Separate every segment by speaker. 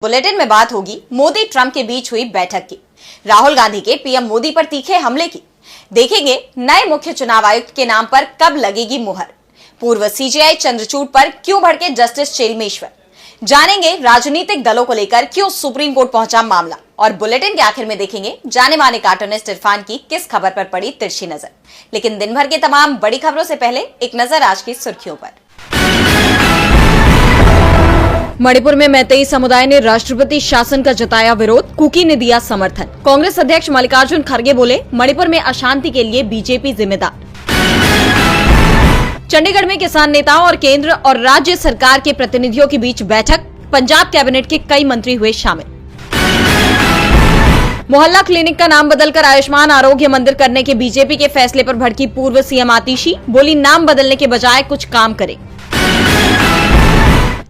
Speaker 1: Bulletin में बात होगी मोदी ट्रंप के बीच हुई बैठक की, राहुल गांधी के पीएम मोदी पर तीखे हमले की, देखेंगे नए मुख्य चुनाव आयुक्त के नाम पर कब लगेगी मुहर, पूर्व सीजेआई चंद्रचूड़ पर क्यों भड़के जस्टिस चेलमेश्वर, जानेंगे राजनीतिक दलों को लेकर क्यों सुप्रीम कोर्ट पहुंचा मामला, और बुलेटिन के आखिर में देखेंगे जाने माने कार्टूनिस्ट इरफान की किस खबर पर पड़ी तिरछी नजर। लेकिन दिन भर की तमाम बड़ी खबरों से पहले एक नजर आज की सुर्खियों पर। मणिपुर में मैतेई समुदाय ने राष्ट्रपति शासन का जताया विरोध, कुकी ने दिया समर्थन। कांग्रेस अध्यक्ष मल्लिकार्जुन खड़गे बोले, मणिपुर में अशांति के लिए बीजेपी जिम्मेदार। चंडीगढ़ में किसान नेताओं और केंद्र और राज्य सरकार के प्रतिनिधियों के बीच बैठक, पंजाब कैबिनेट के कई मंत्री हुए शामिल। मोहल्ला क्लिनिक का नाम बदलकर आयुष्मान आरोग्य मंदिर करने के बीजेपी के फैसले पर भड़की पूर्व सीएम आतिशी, बोली नाम बदलने के बजाय कुछ काम करें।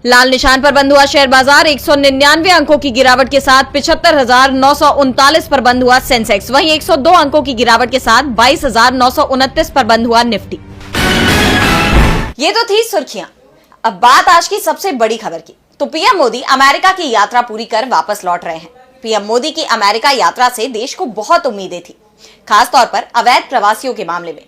Speaker 1: लाल निशान पर बंद हुआ शेयर बाजार, 199 अंकों की गिरावट के साथ 75,939 पर बंद हुआ सेंसेक्स, वहीं 102 अंकों की गिरावट के साथ 22,929 पर बंद हुआ निफ्टी। ये तो थी सुर्खियां। अब बात आज की सबसे बड़ी खबर की। तो पीएम मोदी अमेरिका की यात्रा पूरी कर वापस लौट रहे हैं। पीएम मोदी की अमेरिका यात्रा से देश को बहुत उम्मीदें थी, खासतौर पर अवैध प्रवासियों के मामले में,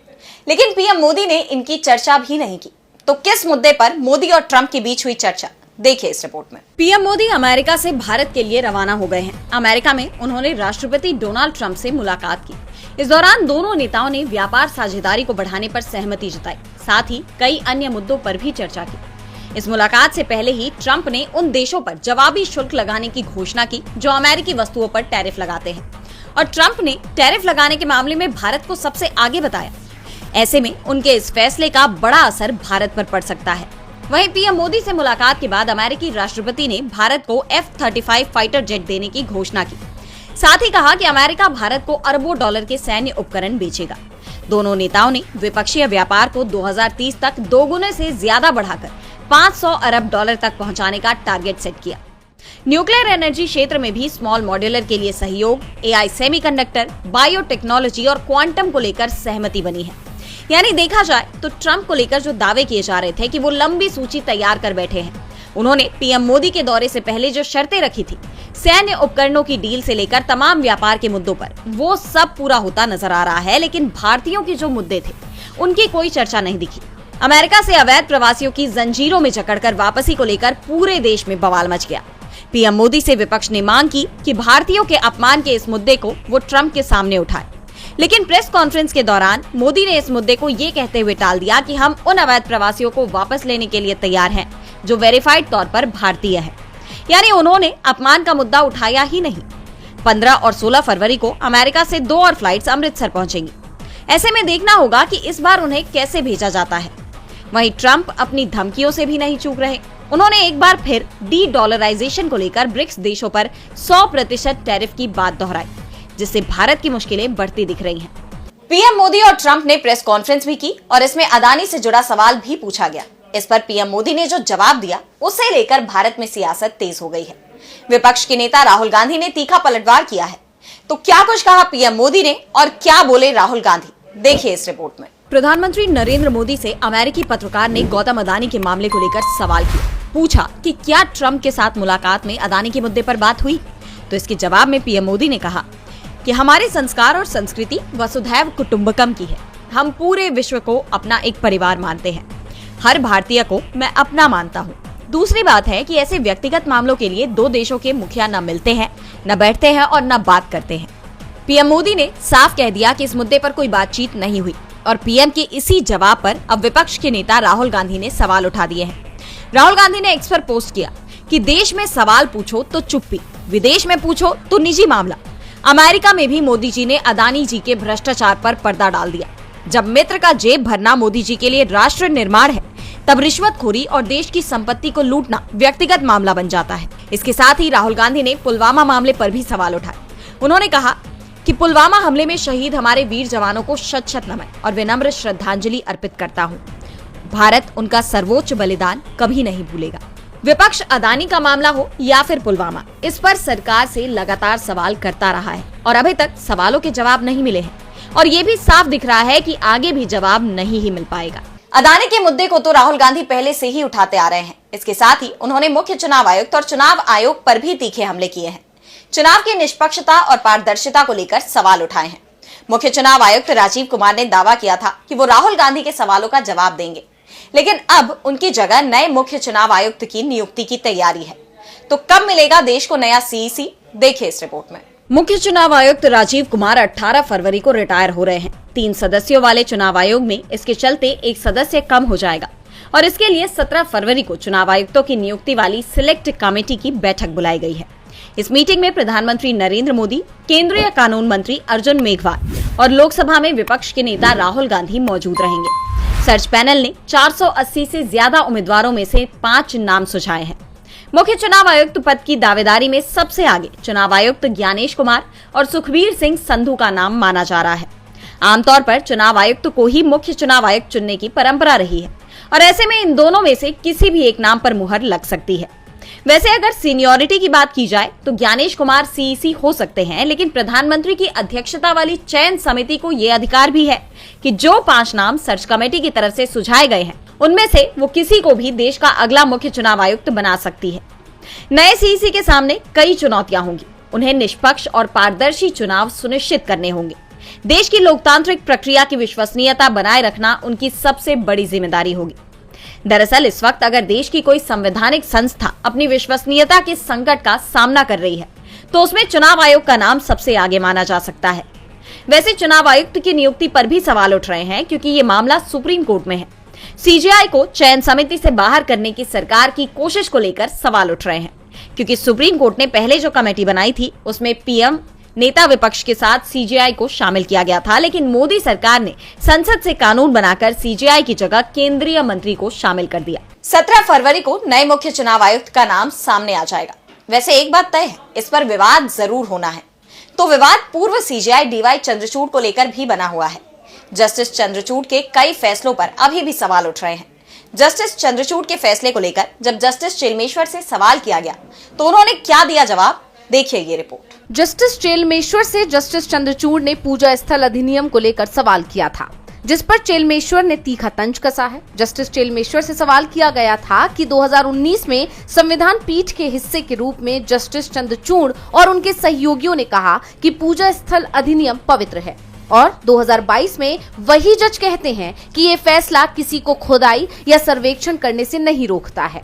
Speaker 1: लेकिन पीएम मोदी ने इनकी चर्चा भी नहीं की। तो किस मुद्दे पर मोदी और ट्रंप के बीच हुई चर्चा, देखिए इस रिपोर्ट में। पीएम मोदी अमेरिका से भारत के लिए रवाना हो गए हैं। अमेरिका में उन्होंने राष्ट्रपति डोनाल्ड ट्रंप से मुलाकात की। इस दौरान दोनों नेताओं ने व्यापार साझेदारी को बढ़ाने पर सहमति जताई, साथ ही कई अन्य मुद्दों पर भी चर्चा की। इस मुलाकात से पहले ही ट्रंप ने उन देशों पर जवाबी शुल्क लगाने की घोषणा की जो अमेरिकी वस्तुओं पर टैरिफ लगाते हैं, और ट्रंप ने टैरिफ लगाने के मामले में भारत को सबसे आगे बताया। ऐसे में उनके इस फैसले का बड़ा असर भारत पर पड़ सकता है। वहीं पीएम मोदी से मुलाकात के बाद अमेरिकी राष्ट्रपति ने भारत को F-35 फाइटर जेट देने की घोषणा की। साथ ही कहा कि अमेरिका भारत को अरबों डॉलर के सैन्य उपकरण बेचेगा। दोनों नेताओं ने द्विपक्षीय व्यापार को 2030 तक दोगुने से ज्यादा बढ़ाकर 500 अरब डॉलर तक पहुंचाने का टारगेट सेट किया। न्यूक्लियर एनर्जी क्षेत्र में भी स्मॉल मॉड्यूलर के लिए सहयोग, AI सेमीकंडक्टर, बायोटेक्नोलॉजी और क्वांटम को लेकर सहमति बनी है। यानी देखा जाए तो ट्रंप को लेकर जो दावे किए जा रहे थे कि वो लंबी सूची तैयार कर बैठे हैं, उन्होंने पीएम मोदी के दौरे से पहले जो शर्तें रखी थी, सैन्य उपकरणों की डील से लेकर तमाम व्यापार के मुद्दों पर, वो सब पूरा होता नजर आ रहा है। लेकिन भारतीयों के जो मुद्दे थे उनकी कोई चर्चा नहीं दिखी। अमेरिका से अवैध प्रवासियों की जंजीरों में जकड़कर वापसी को लेकर पूरे देश में बवाल मच गया। पीएम मोदी से विपक्ष ने मांग की कि भारतीयों के अपमान के इस मुद्दे को वो ट्रंप के सामने उठाए, लेकिन प्रेस कॉन्फ्रेंस के दौरान मोदी ने इस मुद्दे को ये कहते हुए टाल दिया कि हम उन अवैध प्रवासियों को वापस लेने के लिए तैयार हैं जो वेरीफाइड तौर पर भारतीय हैं। यानी उन्होंने अपमान का मुद्दा उठाया ही नहीं। 15 और 16 फरवरी को अमेरिका से 2 और फ्लाइट्स अमृतसर पहुंचेंगी। ऐसे में देखना होगा कि इस बार उन्हें कैसे भेजा जाता है। वहीं ट्रंप अपनी धमकियों से भी नहीं चूक रहे। उन्होंने एक बार फिर डी-डॉलराइजेशन को लेकर ब्रिक्स देशों पर 100% टैरिफ की बात दोहराई, जिससे भारत की मुश्किलें बढ़ती दिख रही हैं। पीएम मोदी और ट्रंप ने प्रेस कॉन्फ्रेंस भी की और इसमें अदानी से जुड़ा सवाल भी पूछा गया। इस पर पीएम मोदी ने जो जवाब दिया, उसे लेकर भारत में सियासत तेज हो गई है। विपक्ष के नेता राहुल गांधी ने तीखा पलटवार किया है। तो क्या कुछ कहा पीएम मोदी ने और क्या बोले राहुल गांधी, देखिए इस रिपोर्ट में। प्रधानमंत्री नरेंद्र मोदी से अमेरिकी पत्रकार ने गौतम अदानी के मामले को लेकर सवाल किया। पूछा कि क्या ट्रंप के साथ मुलाकात में अदानी के मुद्दे पर बात हुई। तो इसके जवाब में पीएम मोदी ने कहा कि हमारे संस्कार और संस्कृति वसुधैव कुटुंबकम की है। हम पूरे विश्व को अपना एक परिवार मानते हैं। हर भारतीय को मैं अपना मानता हूँ। दूसरी बात है कि ऐसे व्यक्तिगत मामलों के लिए दो देशों के मुखिया न मिलते हैं, न बैठते हैं और न बात करते हैं। पीएम मोदी ने साफ कह दिया कि इस मुद्दे पर कोई बातचीत नहीं हुई, और पीएम के इसी जवाब पर अब विपक्ष के नेता राहुल गांधी ने सवाल उठा दिए हैं। राहुल गांधी ने एक्स पर पोस्ट किया कि देश में सवाल पूछो तो चुप्पी, विदेश में पूछो तो निजी मामला। अमेरिका में भी मोदी जी ने अदानी जी के भ्रष्टाचार पर पर्दा डाल दिया। जब मित्र का जेब भरना मोदी जी के लिए राष्ट्र निर्माण है, तब रिश्वतखोरी और देश की संपत्ति को लूटना व्यक्तिगत मामला बन जाता है। इसके साथ ही राहुल गांधी ने पुलवामा मामले पर भी सवाल उठाए। उन्होंने कहा कि पुलवामा हमले में शहीद हमारे वीर जवानों को शत शत नमन और विनम्र श्रद्धांजलि अर्पित करता हूँ। भारत उनका सर्वोच्च बलिदान कभी नहीं भूलेगा। विपक्ष अदानी का मामला हो या फिर पुलवामा, इस पर सरकार से लगातार सवाल करता रहा है और अभी तक सवालों के जवाब नहीं मिले हैं, और ये भी साफ दिख रहा है कि आगे भी जवाब नहीं ही मिल पाएगा। अदानी के मुद्दे को तो राहुल गांधी पहले से ही उठाते आ रहे हैं। इसके साथ ही उन्होंने मुख्य चुनाव आयुक्त और चुनाव आयोग पर भी तीखे हमले किए हैं। चुनाव की निष्पक्षता और पारदर्शिता को लेकर सवाल उठाए हैं। मुख्य चुनाव आयुक्त राजीव कुमार ने दावा किया था कि वो राहुल गांधी के सवालों का जवाब देंगे, लेकिन अब उनकी जगह नए मुख्य चुनाव आयुक्त की नियुक्ति की तैयारी है। तो कब मिलेगा देश को नया सीईसी, देखिए इस रिपोर्ट में। मुख्य चुनाव आयुक्त राजीव कुमार 18 फरवरी को रिटायर हो रहे हैं। 3 सदस्यों वाले चुनाव आयोग में इसके चलते एक सदस्य कम हो जाएगा और इसके लिए 17 फरवरी को चुनाव आयुक्तों की नियुक्ति वाली सिलेक्ट कमेटी की बैठक बुलाई गई है। इस मीटिंग में प्रधानमंत्री नरेंद्र मोदी, केंद्रीय कानून मंत्री अर्जुन मेघवाल और लोकसभा में विपक्ष के नेता राहुल गांधी मौजूद रहेंगे। सर्च पैनल ने 480 से ज्यादा उम्मीदवारों में से 5 नाम सुझाए हैं। मुख्य चुनाव आयुक्त पद की दावेदारी में सबसे आगे चुनाव आयुक्त ज्ञानेश कुमार और सुखबीर सिंह संधू का नाम माना जा रहा है। आमतौर पर चुनाव आयुक्त को ही मुख्य चुनाव आयुक्त चुनने की परंपरा रही है और ऐसे में इन दोनों में से किसी भी एक नाम पर मुहर लग सकती है। वैसे अगर सीनियरिटी की बात की जाए तो ज्ञानेश कुमार सीईसी हो सकते हैं, लेकिन प्रधानमंत्री की अध्यक्षता वाली चयन समिति को यह अधिकार भी है कि जो 5 नाम सर्च कमेटी की तरफ से सुझाए गए हैं उनमें से वो किसी को भी देश का अगला मुख्य चुनाव आयुक्त बना सकती है। नए सीईसी के सामने कई चुनौतियां होंगी। उन्हें निष्पक्ष और पारदर्शी चुनाव सुनिश्चित करने होंगे। देश की लोकतांत्रिक प्रक्रिया की विश्वसनीयता बनाए रखना उनकी सबसे बड़ी जिम्मेदारी होगी। दरअसल इस वक्त अगर देश की कोई संवैधानिक संस्था अपनी विश्वसनीयता के संकट का सामना कर रही है तो उसमें चुनाव आयोग का नाम सबसे आगे माना जा सकता है। वैसे चुनाव आयुक्त की नियुक्ति पर भी सवाल उठ रहे हैं, क्योंकि ये मामला सुप्रीम कोर्ट में है। सीजेआई को चयन समिति से बाहर करने की सरकार की कोशिश को लेकर सवाल उठ रहे हैं, क्योंकि सुप्रीम कोर्ट ने पहले जो कमेटी बनाई थी उसमें पीएम, नेता विपक्ष के साथ सीजेआई को शामिल किया गया था, लेकिन मोदी सरकार ने संसद से कानून बनाकर सीजेआई की जगह केंद्रीय मंत्री को शामिल कर दिया। 17 फरवरी को नए मुख्य चुनाव आयुक्त का नाम सामने आ जाएगा। वैसे एक बात तय है, इस पर विवाद जरूर होना है। तो विवाद पूर्व सीजेआई डीवाई चंद्रचूड़ को लेकर भी बना हुआ है। जस्टिस चंद्रचूड़ के कई फैसलों पर अभी भी सवाल उठ रहे हैं। जस्टिस चंद्रचूड़ के फैसले को लेकर जब जस्टिस चेलमेश्वर से सवाल किया गया तो उन्होंने क्या दिया जवाब, देखिए ये रिपोर्ट।
Speaker 2: जस्टिस चेलमेश्वर से जस्टिस चंद्रचूड़ ने पूजा स्थल अधिनियम को लेकर सवाल किया था, जिस पर चेलमेश्वर ने तीखा तंज कसा है। जस्टिस चेलमेश्वर से सवाल किया गया था कि 2019 में संविधान पीठ के हिस्से के रूप में जस्टिस चंद्रचूड़ और उनके सहयोगियों ने कहा कि पूजा स्थल अधिनियम पवित्र है, और 2022 में वही जज कहते हैं कि ये फैसला किसी को खुदाई या सर्वेक्षण करने से नहीं रोकता है।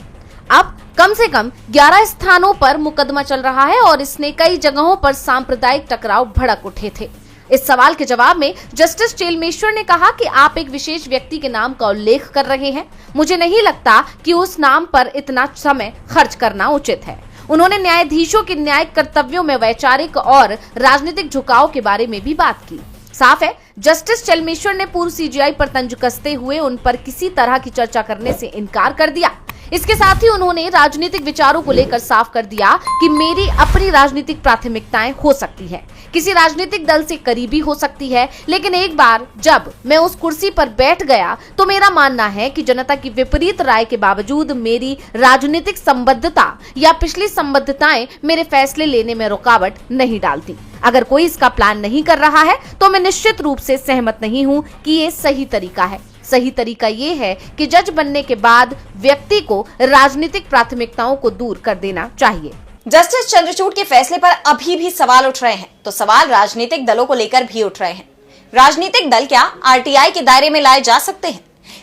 Speaker 2: अब कम से कम 11 स्थानों पर मुकदमा चल रहा है और इसने कई जगहों पर सांप्रदायिक टकराव भड़क उठे थे। इस सवाल के जवाब में जस्टिस चेलमेश्वर ने कहा कि आप एक विशेष व्यक्ति के नाम का उल्लेख कर रहे हैं। मुझे नहीं लगता कि उस नाम पर इतना समय खर्च करना उचित है। उन्होंने न्यायाधीशों के न्यायिक कर्तव्यों में वैचारिक और राजनीतिक झुकाव के बारे में भी बात की। साफ है, जस्टिस चेलमेश्वर ने पूर्व सीजेआई पर तंज कसते हुए उन पर किसी तरह की चर्चा करने से इनकार कर दिया। इसके साथ ही उन्होंने राजनीतिक विचारों को लेकर साफ कर दिया कि मेरी अपनी राजनीतिक प्राथमिकताएं हो सकती है, किसी राजनीतिक दल से करीबी हो सकती है, लेकिन एक बार जब मैं उस कुर्सी पर बैठ गया तो मेरा मानना है कि जनता की विपरीत राय के बावजूद मेरी राजनीतिक संबद्धता या पिछली संबद्धताएं मेरे फैसले लेने में रुकावट नहीं डालती। अगर कोई इसका प्लान नहीं कर रहा है तो मैं निश्चित रूप से सहमत नहीं हूं कि ये सही तरीका है। सही तरीका ये है कि जज बनने के बाद व्यक्ति को राजनीतिक प्राथमिकताओं को दूर कर देना चाहिए।
Speaker 1: जस्टिस चंद्रचूड़ के फैसले पर अभी भी सवाल उठ रहे हैं, तो सवाल राजनीतिक दलों को लेकर भी उठ रहे हैं। राजनीतिक दल क्या आरटीआई के दायरे में लाए जा सकते हैं?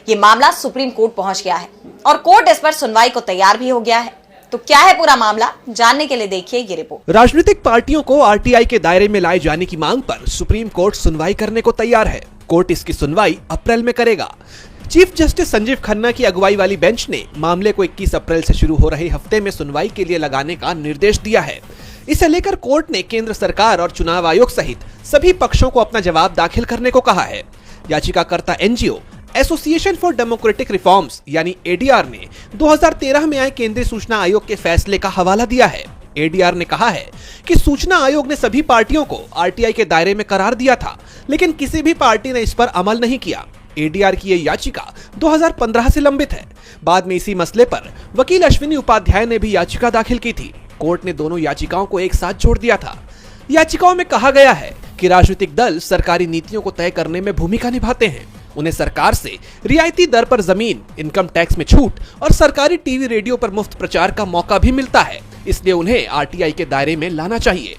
Speaker 1: ये मामला सुप्रीम कोर्ट पहुंच गया है और कोर्ट इस पर सुनवाई को तैयार भी हो गया है। तो क्या है पूरा मामला, जानने के लिए देखिए ये रिपोर्ट।
Speaker 3: राजनीतिक पार्टियों को आरटीआई के दायरे में लाए जाने की मांग पर सुप्रीम कोर्ट सुनवाई करने को तैयार है। कोर्ट इसकी सुनवाई अप्रैल में करेगा। चीफ जस्टिस संजीव खन्ना की अगुवाई वाली बेंच ने मामले को 21 अप्रैल से शुरू हो रहे हफ्ते में सुनवाई के लिए लगाने का निर्देश दिया है। इसे लेकर कोर्ट ने केंद्र सरकार और चुनाव आयोग सहित सभी पक्षों को अपना जवाब दाखिल करने को कहा है। याचिकाकर्ता NGO association for democratic reforms यानी एडीआर ने 2013 में आए केंद्रीय सूचना आयोग के फैसले का हवाला दिया है। एडीआर ने कहा है कि सूचना आयोग ने सभी पार्टियों को आरटीआई के दायरे में करार दिया था, लेकिन किसी भी पार्टी ने इस पर अमल नहीं किया। एडीआर की यह याचिका 2015 से लंबित है। बाद में इसी मसले पर वकील अश्विनी उपाध्याय ने भी याचिका दाखिल की थी। कोर्ट ने दोनों याचिकाओं को एक साथ जोड़ दिया था। याचिकाओं में कहा गया है कि राजनीतिक दल सरकारी नीतियों को तय करने में भूमिका निभाते हैं उन्हें सरकार से रियायती दर पर जमीन, इनकम टैक्स में छूट और सरकारी टीवी रेडियो पर मुफ्त प्रचार का मौका भी मिलता है। इसलिए उन्हें आरटीआई के दायरे में लाना चाहिए।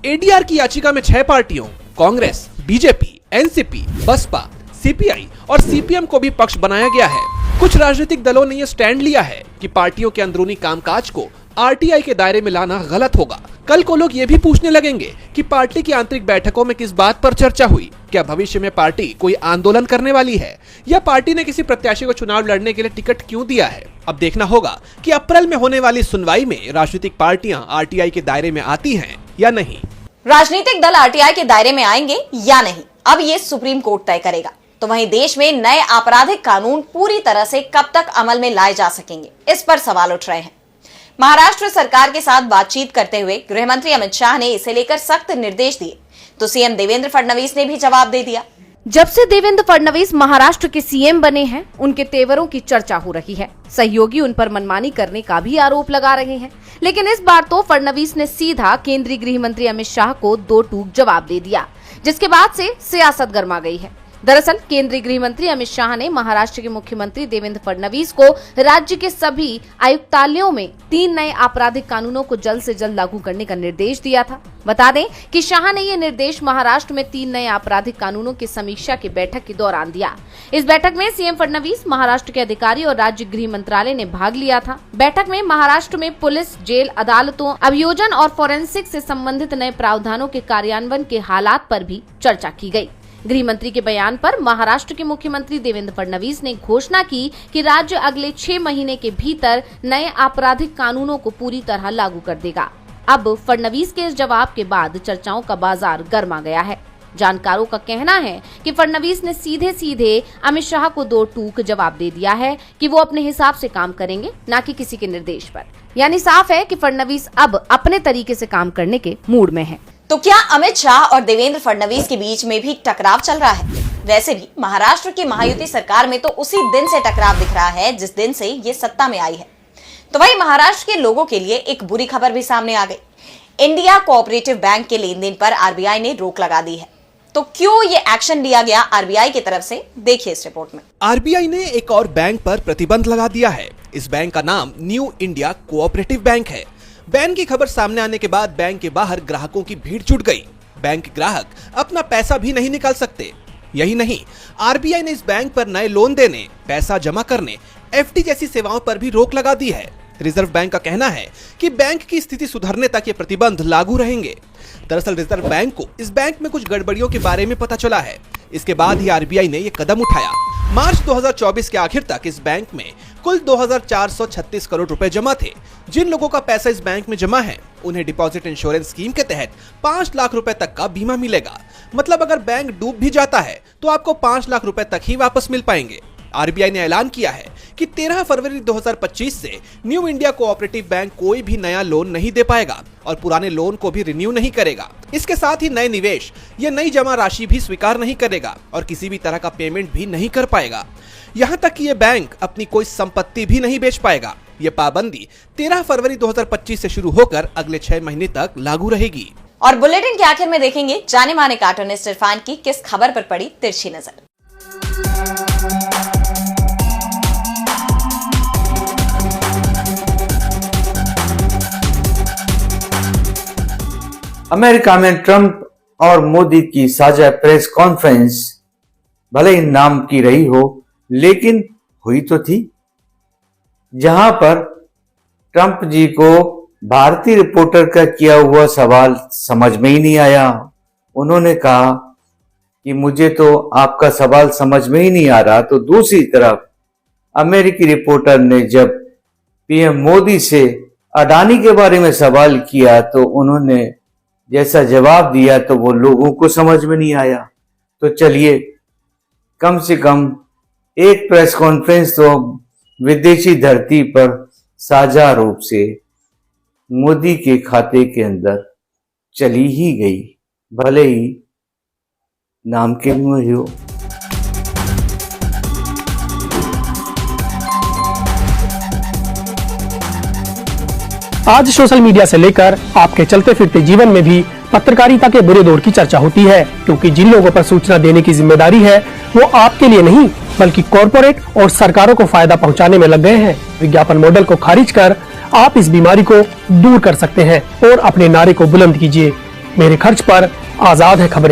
Speaker 3: एडीआर की याचिका में 6 पार्टियों Congress, BJP, NCP, Baspa, CPI और सीपीएम को भी पक्ष बनाया गया है। कुछ राजनीतिक दलों ने यह स्टैंड लिया है कि पार्टियों के अंदरूनी कामकाज को आरटीआई के दायरे में लाना गलत होगा। कल को लोग ये भी पूछने लगेंगे कि पार्टी की आंतरिक बैठकों में किस बात पर चर्चा हुई, क्या भविष्य में पार्टी कोई आंदोलन करने वाली है या पार्टी ने किसी प्रत्याशी को चुनाव लड़ने के लिए टिकट क्यों दिया है। अब देखना होगा कि अप्रैल में होने वाली सुनवाई में राजनीतिक पार्टियां आरटीआई के दायरे में आती हैं या नहीं।
Speaker 1: राजनीतिक दल आरटीआई के दायरे में आएंगे या नहीं, अब ये सुप्रीम कोर्ट तय करेगा। तो वहीं देश में नए आपराधिक कानून पूरी तरह से कब तक अमल में लाए जा सकेंगे, इस पर सवाल उठ रहे हैं। महाराष्ट्र सरकार के साथ बातचीत करते हुए गृह मंत्री अमित शाह ने इसे लेकर सख्त निर्देश दिए, तो सीएम देवेंद्र फडणवीस ने भी जवाब दे दिया।
Speaker 2: जब से देवेंद्र फडणवीस महाराष्ट्र के सीएम बने हैं, उनके तेवरों की चर्चा हो रही है। सहयोगी उन पर मनमानी करने का भी आरोप लगा रहे हैं। लेकिन इस बार तो फडणवीस ने सीधा केंद्रीय गृह मंत्री अमित शाह को 2 टूक जवाब दे दिया, जिसके बाद से सियासत गर्मा गई है। दरअसल केंद्रीय गृह मंत्री अमित शाह ने महाराष्ट्र के मुख्यमंत्री देवेंद्र फडणवीस को राज्य के सभी आयुक्तालयों में 3 नए आपराधिक कानूनों को जल्द से जल्द लागू करने का निर्देश दिया था। बता दें कि शाह ने ये निर्देश महाराष्ट्र में 3 नए आपराधिक कानूनों की समीक्षा की बैठक के दौरान दिया। इस बैठक में सीएम फडणवीस, महाराष्ट्र के अधिकारी और राज्य गृह मंत्रालय ने भाग लिया था। बैठक में महाराष्ट्र में पुलिस, जेल, अदालतों, अभियोजन और फोरेंसिक से संबंधित नए प्रावधानों के कार्यान्वयन के हालात पर भी चर्चा की गई। गृह मंत्री के बयान पर महाराष्ट्र के मुख्यमंत्री देवेंद्र फडणवीस ने घोषणा की कि राज्य अगले 6 महीने के भीतर नए आपराधिक कानूनों को पूरी तरह लागू कर देगा। अब फडणवीस के इस जवाब के बाद चर्चाओं का बाजार गर्मा गया है। जानकारों का कहना है कि फडणवीस ने सीधे सीधे अमित शाह को 2 टूक जवाब दे दिया है कि वो अपने हिसाब से काम करेंगे, न कि किसी के निर्देश पर। यानी साफ है कि फडणवीस अब अपने तरीके से काम करने के मूड में है।
Speaker 1: तो क्या अमित शाह और देवेंद्र फडणवीस के बीच में भी टकराव चल रहा है? वैसे भी महाराष्ट्र की महायुति सरकार में तो उसी दिन से टकराव दिख रहा है जिस दिन से ये सत्ता में आई है। तो वहीं महाराष्ट्र के लोगों के लिए एक बुरी खबर भी सामने आ गई। इंडिया कोऑपरेटिव बैंक के लेन देन पर आरबीआई ने रोक लगा दी है। तो क्यों ये एक्शन लिया गया आरबीआई की तरफ से, देखिए इस रिपोर्ट में।
Speaker 3: आरबीआई ने एक और बैंक पर प्रतिबंध लगा दिया है। इस बैंक का नाम न्यू इंडिया कोऑपरेटिव बैंक है। बैन की खबर सामने आने के बाद बैंक के बाहर ग्राहकों की भीड़ जुट गई। बैंक ग्राहक अपना पैसा भी नहीं निकाल सकते। यही नहीं, आरबीआई ने इस बैंक पर नए लोन देने, पैसा जमा करने, एफडी जैसी सेवाओं पर भी रोक लगा दी है। रिजर्व बैंक का कहना है कि बैंक की स्थिति सुधरने तक ये प्रतिबंध लागू रहेंगे। दरअसल रिजर्व बैंक को इस बैंक में कुछ गड़बड़ियों के बारे में पता चला है। इसके बाद ही आरबीआई ने ये कदम उठाया। मार्च 2024 के आखिर तक इस बैंक में कुल 2436 करोड़ रुपए जमा थे। जिन लोगों का पैसा इस बैंक में जमा है, उन्हें डिपॉजिट इंश्योरेंस स्कीम के तहत 5 लाख रुपए तक का बीमा मिलेगा। मतलब अगर बैंक डूब भी जाता है तो आपको 5 लाख रुपए तक ही वापस मिल पाएंगे। आरबीआई ने ऐलान किया है कि 13 फरवरी 2025 से न्यू इंडिया कोऑपरेटिव बैंक कोई भी नया लोन नहीं दे पाएगा और पुराने लोन को भी रिन्यू नहीं करेगा। इसके साथ ही नए निवेश या नई जमा राशि भी स्वीकार नहीं करेगा और किसी भी तरह का पेमेंट भी नहीं कर पाएगा। यहाँ तक कि ये बैंक अपनी कोई संपत्ति भी नहीं बेच पाएगा। ये पाबंदी 13 फरवरी 2025 से शुरू होकर अगले 6 महीने तक लागू रहेगी।
Speaker 1: और बुलेटिन के आखिर में देखेंगे जाने माने कार्टूनिस्ट इरफान की किस खबर पर पड़ी तिरछी नजर।
Speaker 4: अमेरिका में ट्रंप और मोदी की साझा प्रेस कॉन्फ्रेंस भले ही नाम की रही हो, लेकिन हुई तो थी, जहां पर ट्रंप जी को भारतीय रिपोर्टर का किया हुआ सवाल समझ में ही नहीं आया। उन्होंने कहा कि मुझे तो आपका सवाल समझ में ही नहीं आ रहा। तो दूसरी तरफ अमेरिकी रिपोर्टर ने जब पीएम मोदी से अडानी के बारे में सवाल किया तो उन्होंने जैसा जवाब दिया तो वो लोगों को समझ में नहीं आया। तो चलिए, कम से कम एक प्रेस कॉन्फ्रेंस तो विदेशी धरती पर साझा रूप से मोदी के खाते के अंदर चली ही गई, भले ही नाम के लिए ही हो।
Speaker 5: आज सोशल मीडिया से लेकर आपके चलते फिरते जीवन में भी पत्रकारिता के बुरे दौर की चर्चा होती है, क्योंकि जिन लोगों पर सूचना देने की जिम्मेदारी है वो आपके लिए नहीं बल्कि कॉरपोरेट और सरकारों को फायदा पहुंचाने में लग गए हैं। विज्ञापन मॉडल को खारिज कर आप इस बीमारी को दूर कर सकते हैं और अपने नारे को बुलंद कीजिए। मेरे खर्च पर आजाद है खबरें।